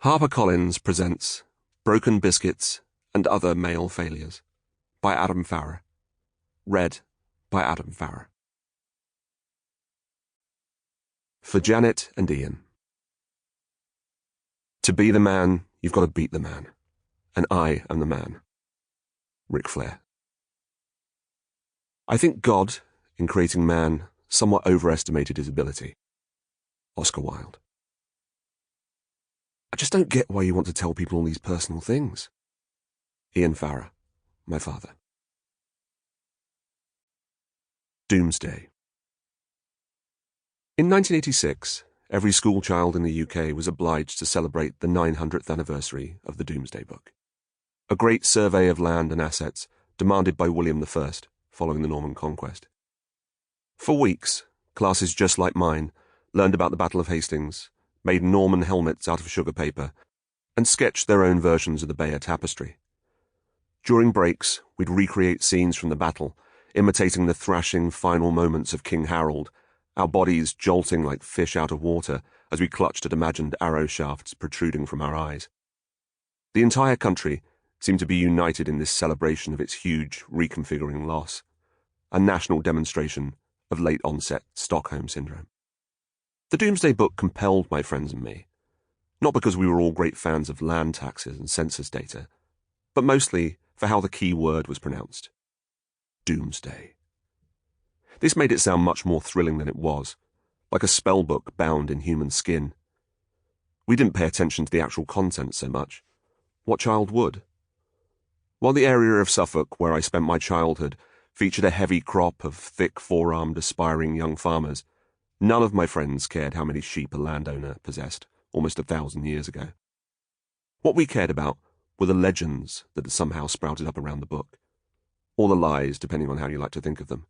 HarperCollins presents Broken Biscuits and Other Male Failures by Adam Farrar. Read by Adam Farrar. For Janet and Ian. To be the man, you've got to beat the man. And I am the man. Ric Flair. I think God, in creating man, somewhat overestimated his ability. Oscar Wilde. I just don't get why you want to tell people all these personal things. Ian Farrar, my father. Doomsday. In 1986, every schoolchild in the UK was obliged to celebrate the 900th anniversary of the Doomsday Book, a great survey of land and assets demanded by William I following the Norman Conquest. For weeks, classes just like mine learned about the Battle of Hastings, made Norman helmets out of sugar paper, and sketched their own versions of the Bayeux Tapestry. During breaks, we'd recreate scenes from the battle, imitating the thrashing final moments of King Harold, our bodies jolting like fish out of water as we clutched at imagined arrow shafts protruding from our eyes. The entire country seemed to be united in this celebration of its huge, reconfiguring loss, a national demonstration of late-onset Stockholm Syndrome. The Doomsday Book compelled my friends and me, not because we were all great fans of land taxes and census data, but mostly for how the key word was pronounced. Doomsday. This made it sound much more thrilling than it was, like a spell book bound in human skin. We didn't pay attention to the actual content so much. What child would? While the area of Suffolk where I spent my childhood featured a heavy crop of thick four-armed aspiring young farmers, none of my friends cared how many sheep a landowner possessed almost 1,000 years ago. What we cared about were the legends that had somehow sprouted up around the book, or the lies, depending on how you like to think of them.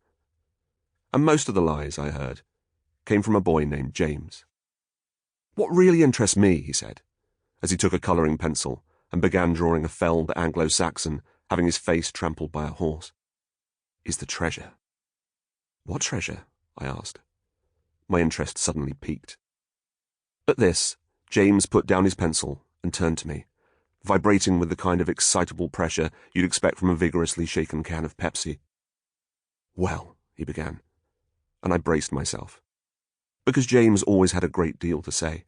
And most of the lies, I heard, came from a boy named James. What really interests me, he said, as he took a colouring pencil and began drawing a felled Anglo-Saxon having his face trampled by a horse, is the treasure. What treasure? I asked. My interest suddenly piqued. At this, James put down his pencil and turned to me, vibrating with the kind of excitable pressure you'd expect from a vigorously shaken can of Pepsi. Well, he began, and I braced myself, because James always had a great deal to say.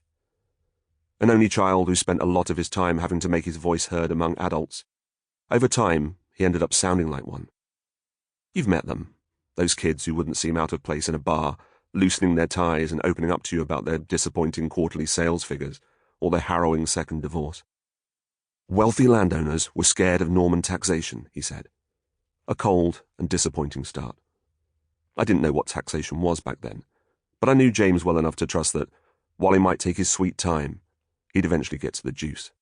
An only child who spent a lot of his time having to make his voice heard among adults, over time he ended up sounding like one. You've met them, those kids who wouldn't seem out of place in a bar, loosening their ties and opening up to you about their disappointing quarterly sales figures or their harrowing second divorce. Wealthy landowners were scared of Norman taxation, he said. A cold and disappointing start. I didn't know what taxation was back then, but I knew James well enough to trust that, while he might take his sweet time, he'd eventually get to the juice.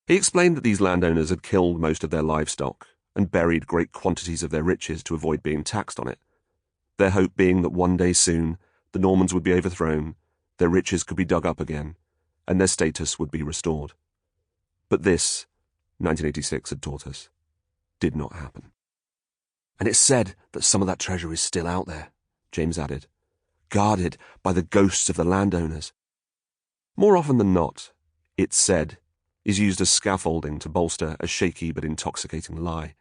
He explained that these landowners had killed most of their livestock and buried great quantities of their riches to avoid being taxed on it, their hope being that one day soon the Normans would be overthrown, their riches could be dug up again, and their status would be restored. But this, 1986 had taught us, did not happen. And it's said that some of that treasure is still out there, James added, guarded by the ghosts of the landowners. More often than not, "it's said" is used as scaffolding to bolster a shaky but intoxicating lie.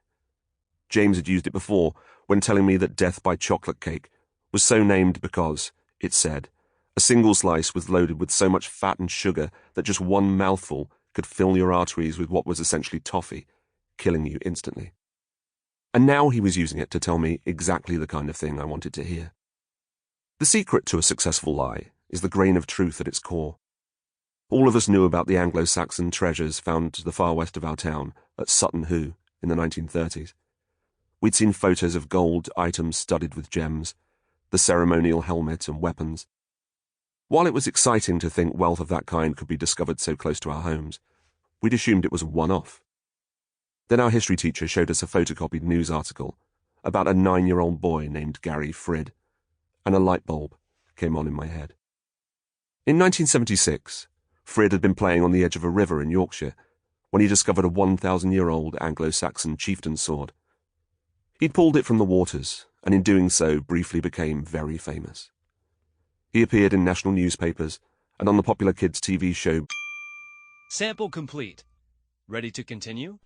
James had used it before when telling me that death by chocolate cake was so named because, it said, a single slice was loaded with so much fat and sugar that just one mouthful could fill your arteries with what was essentially toffee, killing you instantly. And now he was using it to tell me exactly the kind of thing I wanted to hear. The secret to a successful lie is the grain of truth at its core. All of us knew about the Anglo-Saxon treasures found to the far west of our town at Sutton Hoo in the 1930s. We'd seen photos of gold items studded with gems, the ceremonial helmet and weapons. While it was exciting to think wealth of that kind could be discovered so close to our homes, we'd assumed it was a one-off. Then our history teacher showed us a photocopied news article about a 9-year-old boy named Gary Frid, and a light bulb came on in my head. In 1976, Frid had been playing on the edge of a river in Yorkshire when he discovered a 1,000-year-old Anglo-Saxon chieftain's sword. He'd pulled it from the waters, and in doing so briefly became very famous. He appeared in national newspapers and on the popular kids' TV show Sample complete. Ready to continue?